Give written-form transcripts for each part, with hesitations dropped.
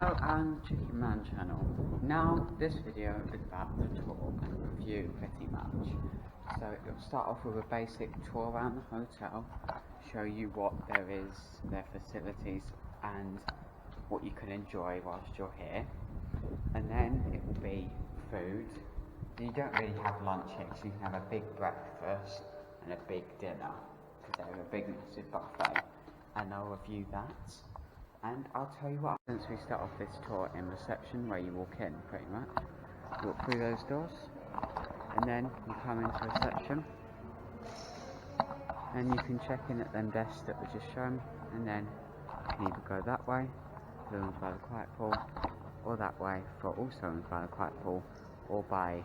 Hello and Chicken Man channel. Now this video is about the tour and review pretty much. So it'll start off with a basic tour around the hotel, show you what there is, their facilities and what you can enjoy whilst you're here. And then it will be food. You don't really have lunch here, so you can have a big breakfast and a big dinner because they have a big massive buffet, and I'll review that. And I'll tell you what, since we start off this tour in reception where you walk in pretty much, walk through those doors and then you come into reception and you can check in at them desks that were just shown, and then you can either go that way for rooms by the quiet pool, or that way for also rooms by the quiet pool, or by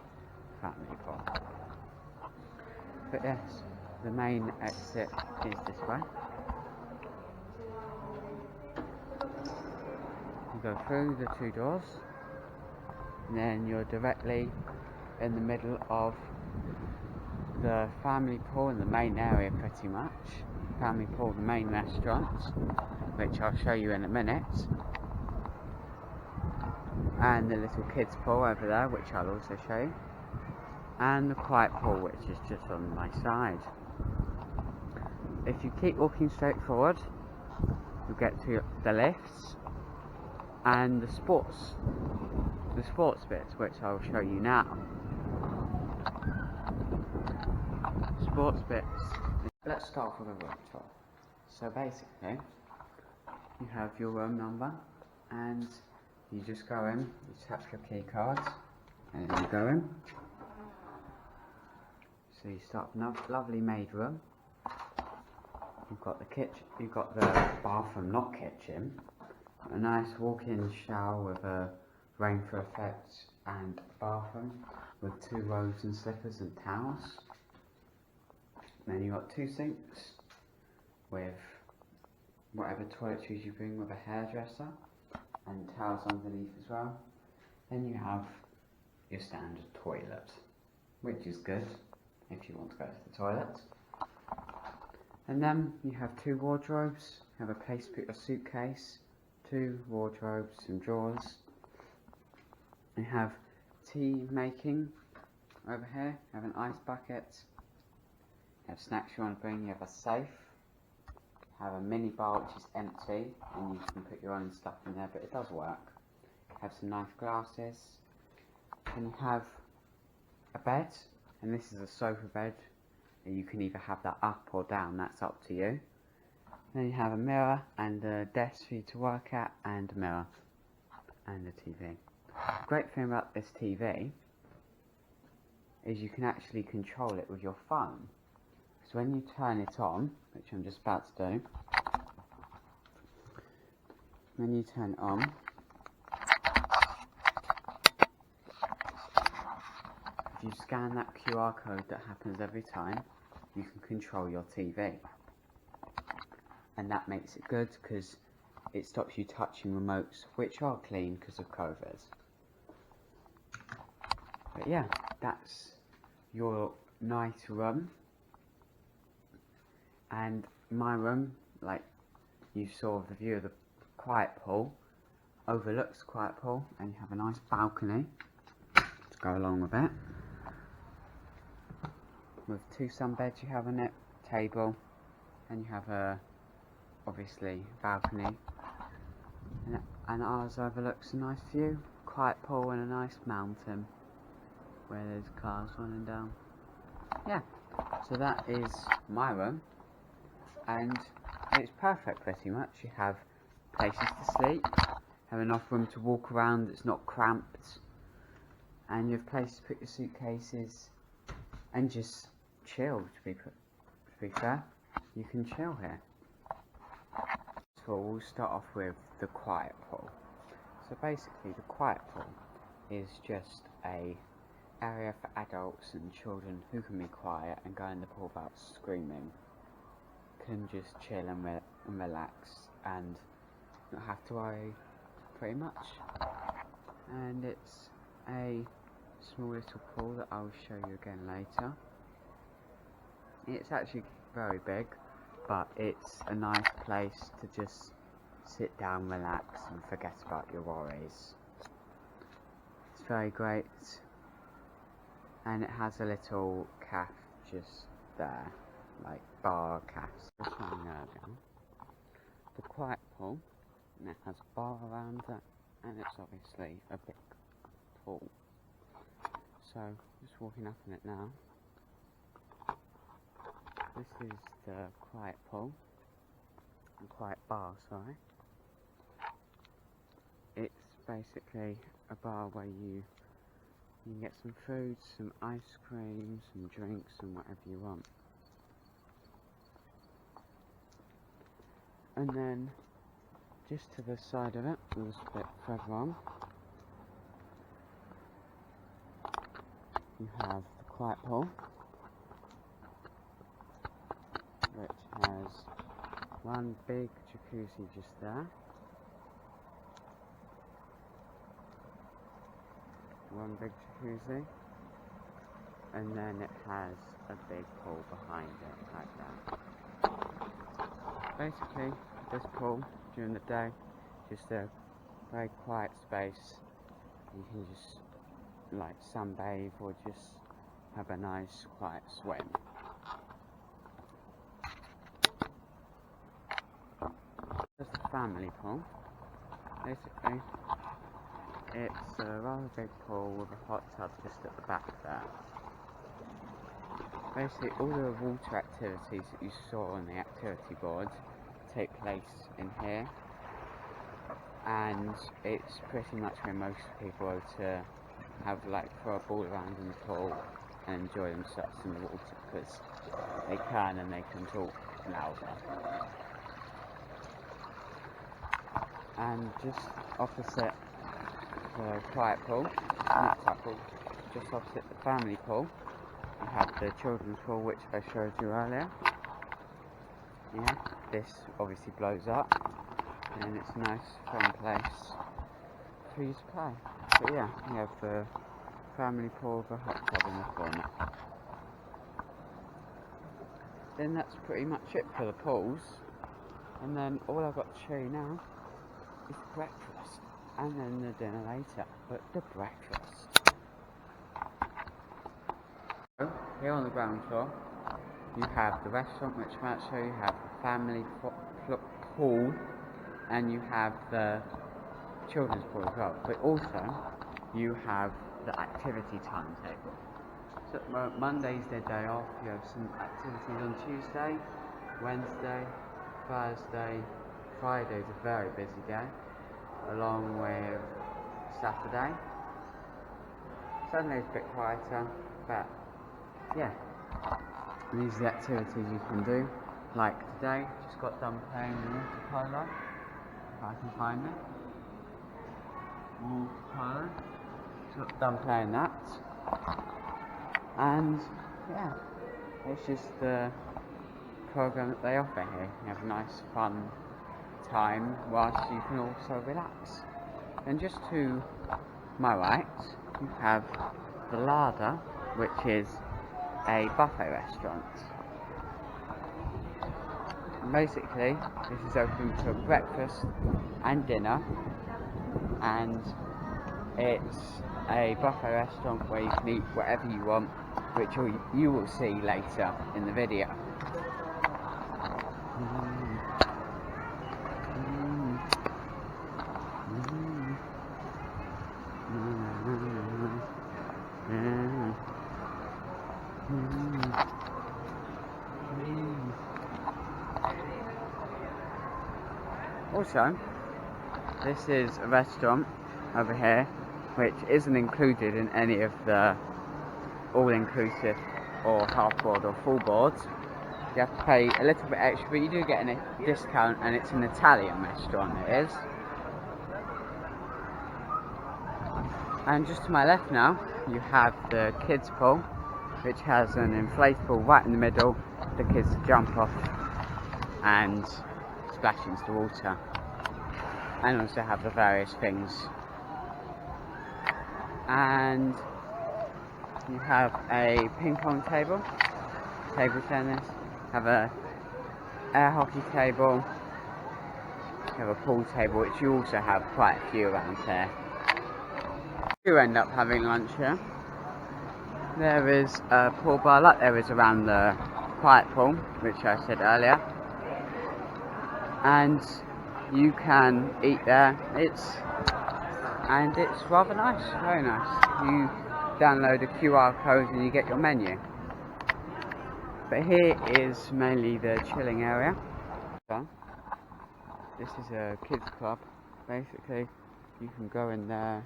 family pool. But yes, the main exit is this way. You go through the two doors and then you're directly in the middle of the family pool in the main area pretty much. Family pool, the main restaurant, which I'll show you in a minute, and the little kids pool over there, which I'll also show you, and the quiet pool, which is just on my side. If you keep walking straight forward, you'll get to the lifts and the sports bits, which I'll show you now. Sports bits. Let's start with a room tour. So basically, you have your room number, and you just go in, you tap your key cards, and you go in. So you start with a lovely made room. You've got the kitchen, you've got the bathroom, not kitchen. A nice walk-in shower with a rainfall effect, and a bathroom with 2 robes and slippers and towels. Then you've got 2 sinks with whatever toiletries you bring with a hairdresser, and towels underneath as well. Then you have your standard toilet, which is good if you want to go to the toilet. And then you have 2 wardrobes, you have a place to put your suitcase, 2 wardrobes, some drawers. You have tea making over here, you have an ice bucket, you have snacks you want to bring, you have a safe, you have a mini bar which is empty and you can put your own stuff in there, but it does work. You have some nice glasses, and you have a bed, and this is a sofa bed, and you can either have that up or down, that's up to you. Then you have a mirror and a desk for you to work at, and a mirror and a TV. The great thing about this TV is you can actually control it with your phone. So when you turn it on, which I'm just about to do, when you turn it on, if you scan that QR code that happens every time, you can control your TV. And that makes it good because it stops you touching remotes, which are clean because of COVID. But yeah, that's your night room. And my room, like you saw the view of the quiet pool, overlooks the quiet pool, and you have a nice balcony to go along with it. With 2 sunbeds you have on it, table, and you have a obviously balcony, and ours overlooks a nice view, quiet pool and a nice mountain where there's cars running down. Yeah, so that is my room, and it's perfect pretty much. You have places to sleep, have enough room to walk around that's not cramped, and you have places to put your suitcases and just chill. To be fair, you can chill here. So we'll start off with the quiet pool. So basically the quiet pool is just a area for adults and children who can be quiet and go in the pool without screaming, can just chill and relax and not have to worry pretty much. And it's a small little pool that I'll show you again later. It's actually very big, but it's a nice place to just sit down, relax and forget about your worries. It's very great, and it has a little calf just there, like bar calves. This one earlier, the quiet pool, and it has a bar around it, and it's obviously a big pool. So, just walking up in it now. This is the quiet pool, the quiet bar, sorry. It's basically a bar where you can get some food, some ice cream, some drinks and whatever you want. And then, just to the side of it, a little bit further on, you have the quiet pool, which has one big jacuzzi just there, one big jacuzzi, and then it has a big pool behind it, like that. Basically, this pool, during the day, just a very quiet space. You can just, like, sunbathe or just have a nice, quiet swim. Just a family pool. Basically, it's a rather big pool with a hot tub just at the back there. Basically, all the water activities that you saw on the activity board take place in here, and it's pretty much where most people go to have, like, throw a ball around in the pool and enjoy themselves in the water, because they can and they can talk louder. And just opposite the quiet pool, just opposite the family pool, you have the children's pool, which I showed you earlier. Yeah, this obviously blows up, and it's a nice, fun place for you to play. But yeah, you have the family pool with a hot tub in the corner. Then that's pretty much it for the pools. And then all I've got to show you now is the breakfast, and then the dinner later. But the breakfast. So, here on the ground floor, you have the restaurant, which I might show you. You have the family pool, and you have the children's pool as well. But also, you have the activity timetable. So Monday's their day off. You have some activities on Tuesday, Wednesday, Thursday, Friday's a very busy day, along with Saturday. Sunday's a bit quieter, but yeah, these are the activities you can do. Like today, just got done playing water polo, if I can find it. Water polo. Just got done playing that. And yeah, it's just the program that they offer here. You have a nice fun time whilst you can also relax. And just to my right, you have the Larder, which is a buffet restaurant. Basically, this is open for breakfast and dinner, and it's a buffet restaurant where you can eat whatever you want, which you will see later in the video. Also, this is a restaurant over here which isn't included in any of the all-inclusive or half-board or full boards. You have to pay a little bit extra, but you do get a discount, and it's an Italian restaurant, it is. And just to my left now, you have the kids pool, which has an inflatable right in the middle for the kids to jump off and splash into the water. And also have the various things. And you have a ping pong table, table tennis, have a air hockey table, You have a pool table, which you also have quite a few around here. You end up having lunch here. There is a pool bar like there is around the quiet pool, which I said earlier. And you can eat there. It's rather nice, very nice. You download a QR code and you get your menu. But here is mainly the chilling area. So, this is a kids club. Basically, you can go in there.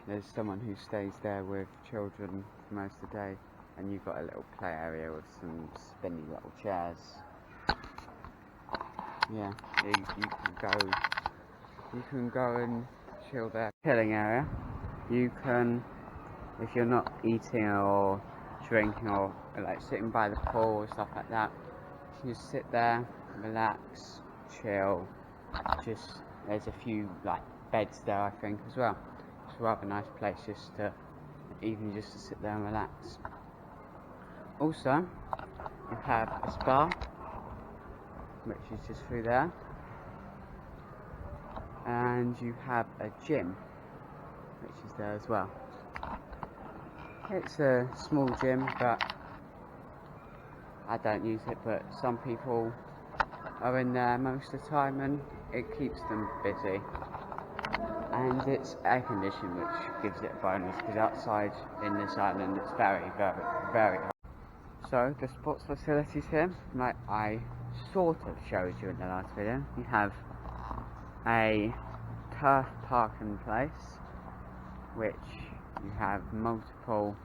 There's someone who stays there with children for most of the day, and you've got a little play area with some spinny little chairs. Yeah, you can go and chill there. Chilling area. You can, if you're not eating or drinking or like sitting by the pool or stuff like that, you just sit there, relax, chill. Just there's a few like beds there, I think, as well. It's a rather nice place just to sit there and relax. Also, you have a spa, which is just through there, and you have a gym, which is there as well. It's a small gym, but I don't use it, but some people are in there most of the time and it keeps them busy. And it's air conditioned, which gives it a bonus, because outside in this island it's very, very, very hot. So the sports facilities here, like I sort of showed you in the last video, you have a turf parking place, which you have multiple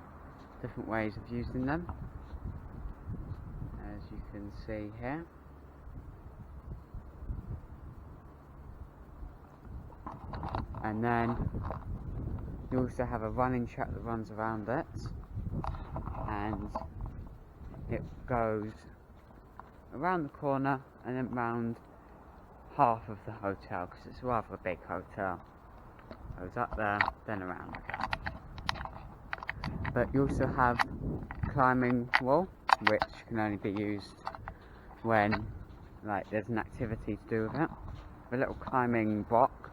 different ways of using them, as you can see here. And then you also have a running track that runs around it, and it goes around the corner and then round half of the hotel, because it's rather a big hotel. Goes up there, then around again. But you also have a climbing wall, which can only be used when like there's an activity to do with it. A little climbing block,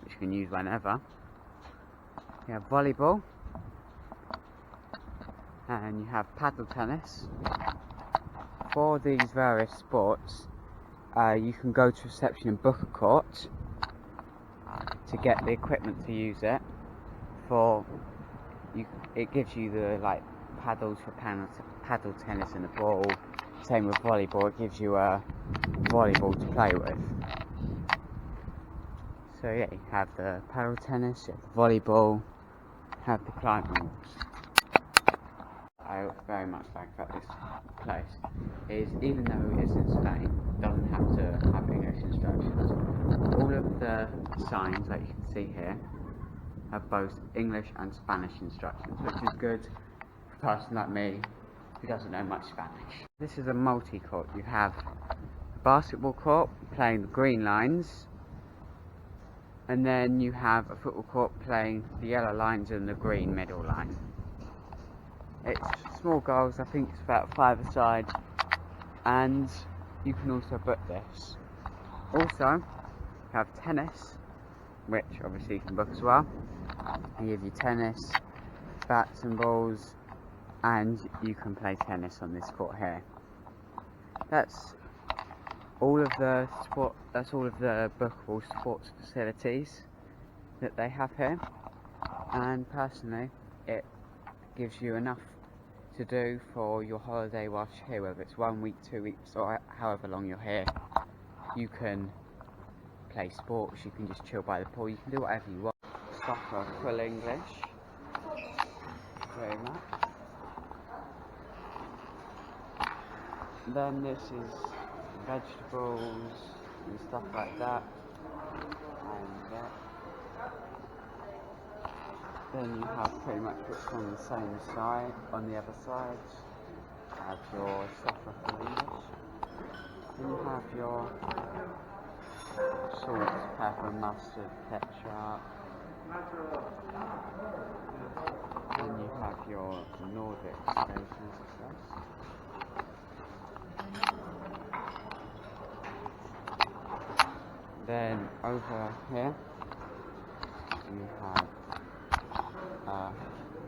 which you can use whenever. You have volleyball, and you have paddle tennis. For these various sports, you can go to reception and book a court to get the equipment to use it. It gives you the like paddles for paddle tennis and the ball. Same with volleyball, it gives you a volleyball to play with. So yeah, you have the paddle tennis, you have the volleyball, you have the climbing walls. I very much like about this place is, even though it is in Spain, it doesn't have to have English instructions. All of the signs that you can see here have both English and Spanish instructions, which is good for a person like me who doesn't know much Spanish. This is a multi-court. You have a basketball court playing the green lines, and then you have a football court playing the yellow lines and the green middle line. It's small goals, I think it's about 5 a side, and you can also book this. Also, you have tennis, which obviously you can book as well. They give you tennis, bats and balls, and you can play tennis on this court here. That's all of the bookable sports facilities that they have here, and personally it gives you enough to do for your holiday whilst you're here, whether it's 1 week, 2 weeks, or however long you're here. You can play sports, you can just chill by the pool, you can do whatever you want. Suffer full English, very much. Then this is vegetables and stuff like that, and then you have pretty much what's on the same side. On the other side, you have your suffer full English, then you have your salt, pepper, mustard, ketchup. Then you have your Nordic stations and stuff. Then over here you have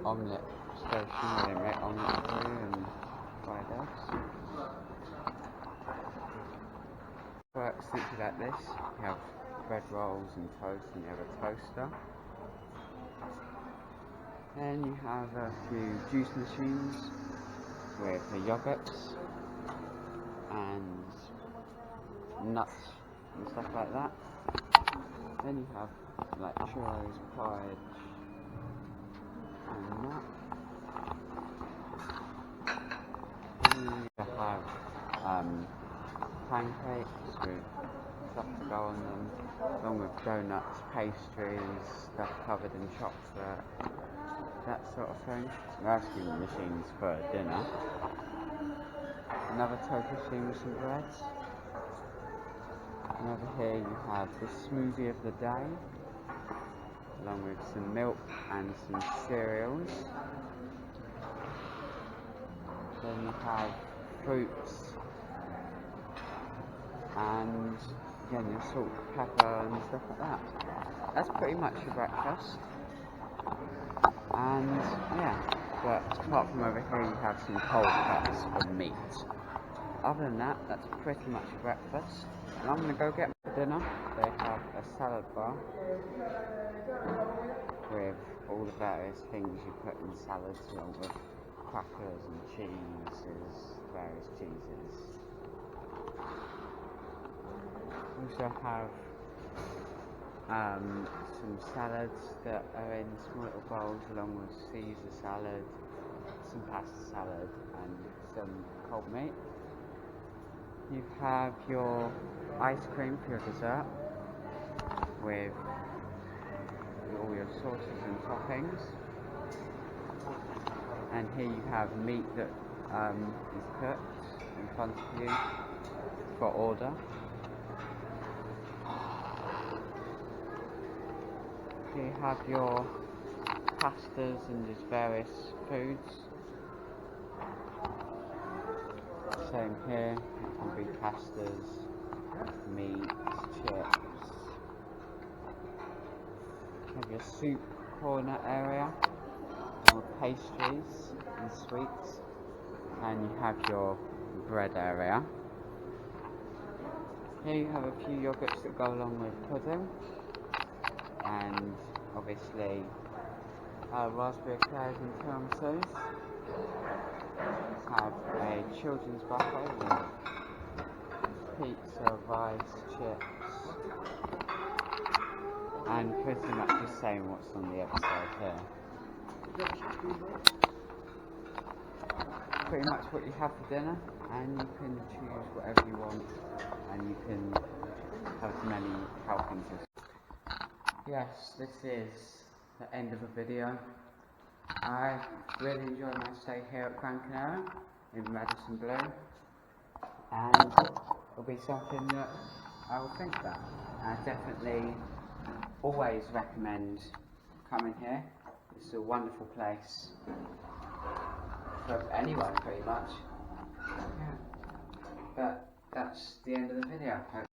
omelette station where they make omelette for you and fried eggs. Works simply like this. You have bread rolls and toast, and you have a toaster. Then you have a few juice machines with the yogurts and nuts and stuff like that. Then you have like churros, porridge and that. Then you have pancakes with stuff to go on them, along with donuts, pastries, stuff covered in chocolate, that sort of thing. Ice cream machines for dinner. Another toast machine with some bread. And over here you have the smoothie of the day, along with some milk and some cereals. Then you have fruits and again your salt, pepper and stuff like that. That's pretty much your breakfast. And yeah, but apart from over here you have some cold cuts of meat. Other than that, that's pretty much your breakfast. And I'm going to go get my dinner. They have a salad bar with all the various things you put in salads, along with crackers and cheeses, various cheeses. Also have some salads that are in small little bowls, along with Caesar salad, some pasta salad and some cold meat. You have your ice cream for your dessert with all your sauces and toppings. And here you have meat that is cooked in front of you for order. Here you have your pastas and just various foods. Same here, it can be pastas, meats, chips. You have your soup corner area, with pastries and sweets, and you have your bread area. Here you have a few yogurts that go along with pudding, and obviously raspberry eclairs and tiramisus. Have a children's buffet with pizza, rice, chips, and pretty much the same what's on the other side here. Pretty much what you have for dinner, and you can choose whatever you want, and you can have as many helpings as. Yes, this is the end of the video. I really enjoyed my stay here at Gran Canaria in Radisson Blu, and it'll be something that I will think about. I definitely always recommend coming here. It's a wonderful place for anyone pretty much. Yeah. But that's the end of the video.